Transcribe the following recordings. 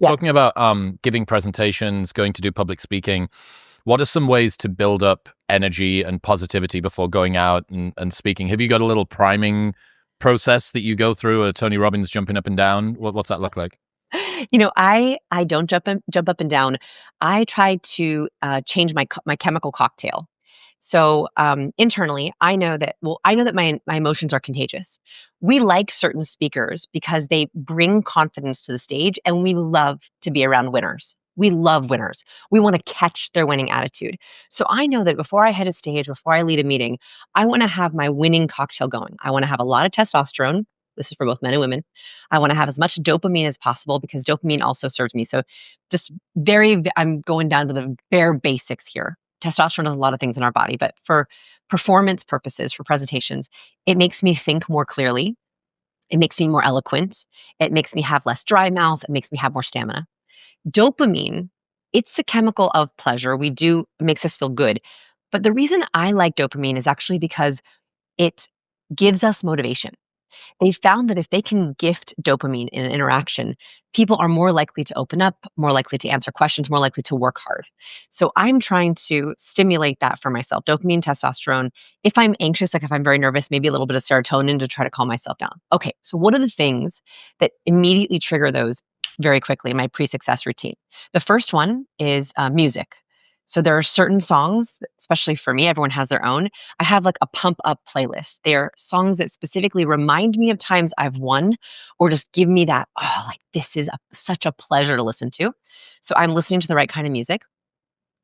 Yeah. Talking about giving presentations, going to do public speaking, what are some ways to build up energy and positivity before going out and speaking? Have you got a little priming process that you go through, or Tony Robbins jumping up and down? What's that look like? I don't jump up and down. I try to change my chemical cocktail. So internally, I know that my emotions are contagious. We like certain speakers because they bring confidence to the stage, and we love to be around winners. We love winners. We want to catch their winning attitude. So I know that before I hit a stage, before I lead a meeting, I want to have my winning cocktail going. I want to have a lot of testosterone. This is for both men and women. I want to have as much dopamine as possible because dopamine also serves me. So just I'm going down to the bare basics here. Testosterone does a lot of things in our body, but for performance purposes, for presentations, it makes me think more clearly. It makes me more eloquent. It makes me have less dry mouth. It makes me have more stamina. Dopamine, it's the chemical of pleasure. It makes us feel good. But the reason I like dopamine is actually because it gives us motivation. They found that if they can gift dopamine in an interaction, people are more likely to open up, more likely to answer questions, more likely to work hard. So I'm trying to stimulate that for myself. Dopamine, testosterone. If I'm anxious, like if I'm very nervous, maybe a little bit of serotonin to try to calm myself down. Okay, so what are the things that immediately trigger those very quickly in my pre-success routine? The first one is music. So there are certain songs, especially for me, everyone has their own. I have like a pump up playlist. They're songs that specifically remind me of times I've won or just give me that, oh, like this is such a pleasure to listen to. So I'm listening to the right kind of music.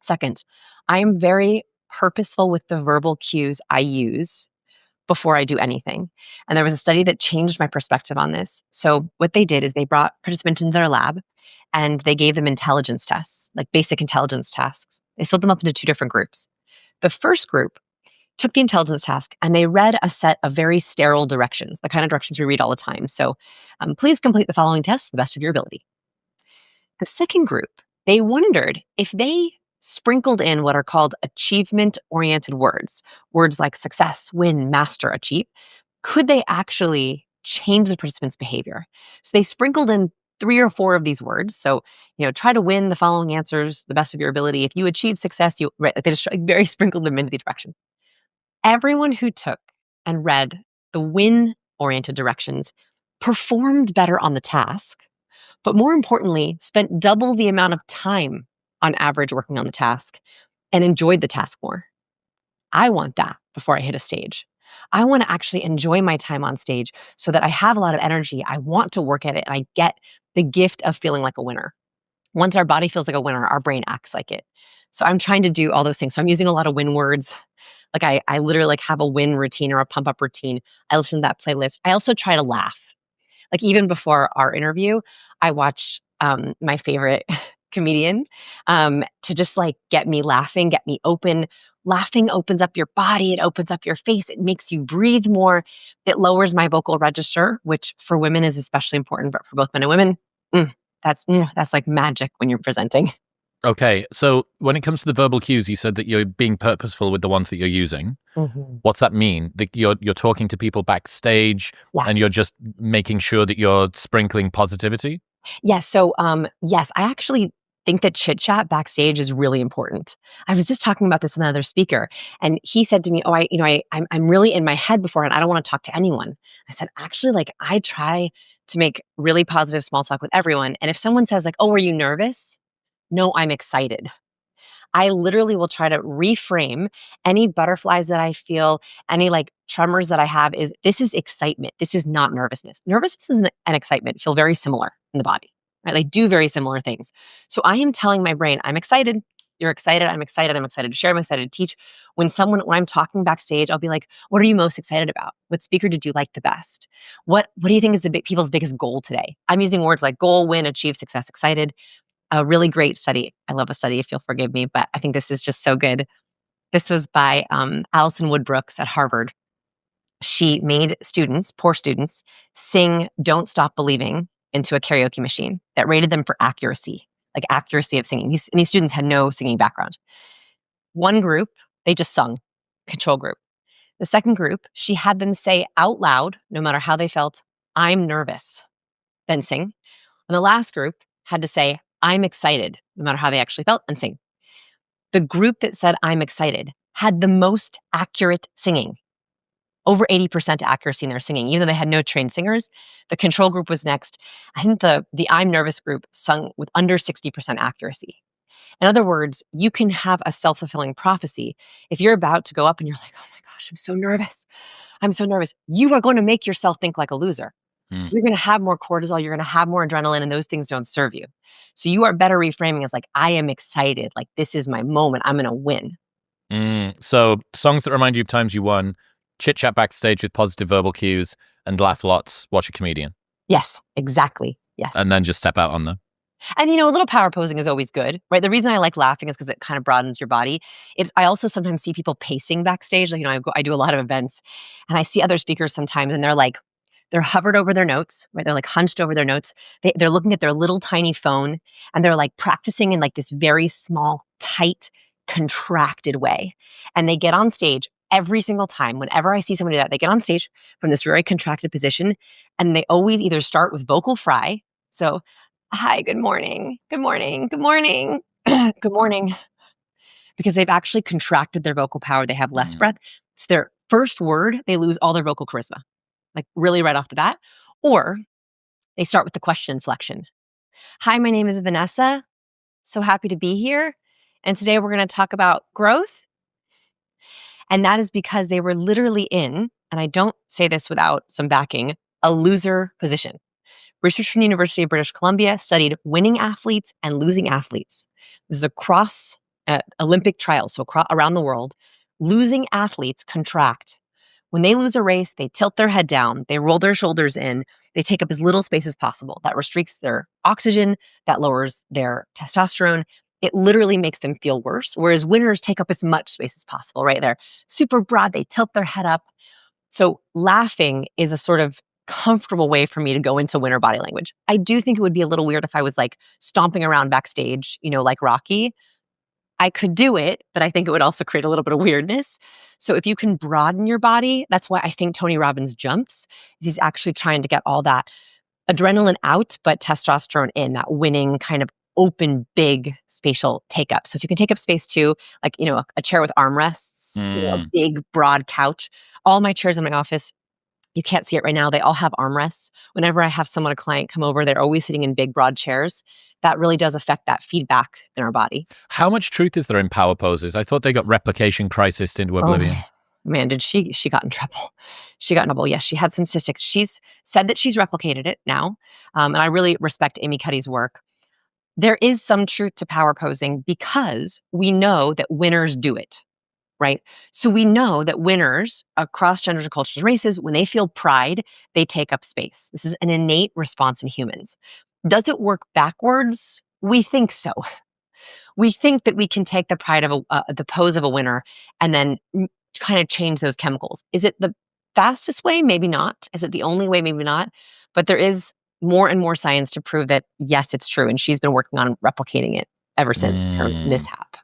Second, I am very purposeful with the verbal cues I use before I do anything. And there was a study that changed my perspective on this. So what they did is they brought participants into their lab and they gave them intelligence tests, like basic intelligence tasks. They split them up into two different groups. The first group took the intelligence task and they read a set of very sterile directions, the kind of directions we read all the time. So please complete the following tests to the best of your ability. The second group, they wondered if they sprinkled in what are called achievement-oriented words, words like success, win, master, achieve, could they actually change the participants' behavior? So they sprinkled in 3 or 4 of these words. So, try to win the following answers to the best of your ability. If you achieve success, right, like they just very sprinkled them into the direction. Everyone who took and read the win-oriented directions performed better on the task, but more importantly, spent double the amount of time on average working on the task and enjoyed the task more. I want that before I hit a stage. I want to actually enjoy my time on stage so that I have a lot of energy. I want to work at it and I get the gift of feeling like a winner. Once our body feels like a winner, our brain acts like it. So I'm trying to do all those things. So I'm using a lot of win words. Like I literally like have a win routine or a pump up routine. I listen to that playlist. I also try to laugh. Like even before our interview, I watch my favorite comedian to just like get me laughing, get me open. Laughing opens up your body, it opens up your face, it makes you breathe more, it lowers my vocal register, which for women is especially important, but for both men and women, that's like magic when you're presenting. Okay, so when it comes to the verbal cues, you said that you're being purposeful with the ones that you're using. Mhm. What's that mean? That you're talking to people backstage Yeah. and you're just making sure that you're sprinkling positivity? Yes. So, yes, I actually think that Chit-Chat backstage is really important. I was just talking about this with another speaker, and he said to me, "Oh, I'm really in my head before, and I don't want to talk to anyone." I said, "Actually, like I try to make really positive small talk with everyone, and if someone says like, 'Oh, were you nervous?' No, I'm excited." I literally will try to reframe any butterflies that I feel, any like tremors that I have is this is excitement. This is not nervousness. Nervousness and excitement feel very similar in the body, right? They do very similar things. So I am telling my brain, I'm excited. You're excited. I'm excited. I'm excited to share. I'm excited to teach. When I'm talking backstage, I'll be like, what are you most excited about? What speaker did you like the best? What do you think is people's biggest goal today? I'm using words like goal, win, achieve, success, excited. A really great study. I love a study, if you'll forgive me, but I think this is just so good. This was by Alison Woodbrooks at Harvard. She made students, poor students, sing Don't Stop Believing into a karaoke machine that rated them for accuracy, like accuracy of singing. These students had no singing background. One group, they just sung, control group. The second group, she had them say out loud, no matter how they felt, I'm nervous, then sing. And the last group, had to say, I'm excited, no matter how they actually felt, and sing. The group that said, I'm excited, had the most accurate singing, over 80% accuracy in their singing, even though they had no trained singers. The control group was next. I think the I'm nervous group sung with under 60% accuracy. In other words, you can have a self-fulfilling prophecy. If you're about to go up and you're like, oh my gosh, I'm so nervous. I'm so nervous. You are going to make yourself think like a loser. Mm. You're going to have more cortisol. You're going to have more adrenaline, and those things don't serve you. So you are better reframing as like, I am excited. Like, this is my moment. I'm going to win. So songs that remind you of times you won, Chit-Chat Backstage with positive verbal cues, and laugh lots, watch a comedian. Yes, exactly. Yes. And then just step out on them. And, a little power posing is always good, right? The reason I like laughing is because it kind of broadens your body. I also sometimes see people pacing backstage. Like, I do a lot of events, and I see other speakers sometimes, and they're hovered over their notes, right? They're like hunched over their notes. They're looking at their little tiny phone, and they're like practicing in like this very small, tight, contracted way. And they get on stage every single time. Whenever I see someone do that, they get on stage from this very contracted position, and they always either start with vocal fry. So, hi, good morning, good morning, good morning, good morning, because they've actually contracted their vocal power. They have less breath. So their first word, they lose all their vocal charisma, like really right off the bat. Or they start with the question inflection. Hi, my name is Vanessa. So happy to be here. And today we're going to talk about growth. And that is because they were literally in, and I don't say this without some backing, a loser position. Research from the University of British Columbia studied winning athletes and losing athletes. This is across Olympic trials, so around the world. Losing athletes contract. When they lose a race, they tilt their head down, they roll their shoulders in, they take up as little space as possible. That restricts their oxygen, that lowers their testosterone. It literally makes them feel worse. Whereas winners take up as much space as possible, right? They're super broad, they tilt their head up. So laughing is a sort of comfortable way for me to go into winner body language. I do think it would be a little weird if I was like stomping around backstage, like Rocky. I could do it, but I think it would also create a little bit of weirdness. So if you can broaden your body, that's why I think Tony Robbins jumps. He's actually trying to get all that adrenaline out, but testosterone in, that winning kind of open, big spatial take up. So if you can take up space too, like, a chair with armrests, a big, broad couch. All my chairs in my office, you can't see it right now, they all have armrests. Whenever I have a client come over, they're always sitting in big, broad chairs. That really does affect that feedback in our body. How much truth is there in power poses? I thought they got replication crisis into oblivion. Oh, man, did she got in trouble. She got in trouble. Yes, she had some cystic. She's said that she's replicated it now. And I really respect Amy Cuddy's work. There is some truth to power posing because we know that winners do it. Right? So we know that winners across genders and cultures and races, when they feel pride, they take up space. This is an innate response in humans. Does it work backwards? We think so. We think that we can take the pride of the pose of a winner and then kind of change those chemicals. Is it the fastest way? Maybe not. Is it the only way? Maybe not. But there is more and more science to prove that, yes, it's true. And she's been working on replicating it ever since her mishap.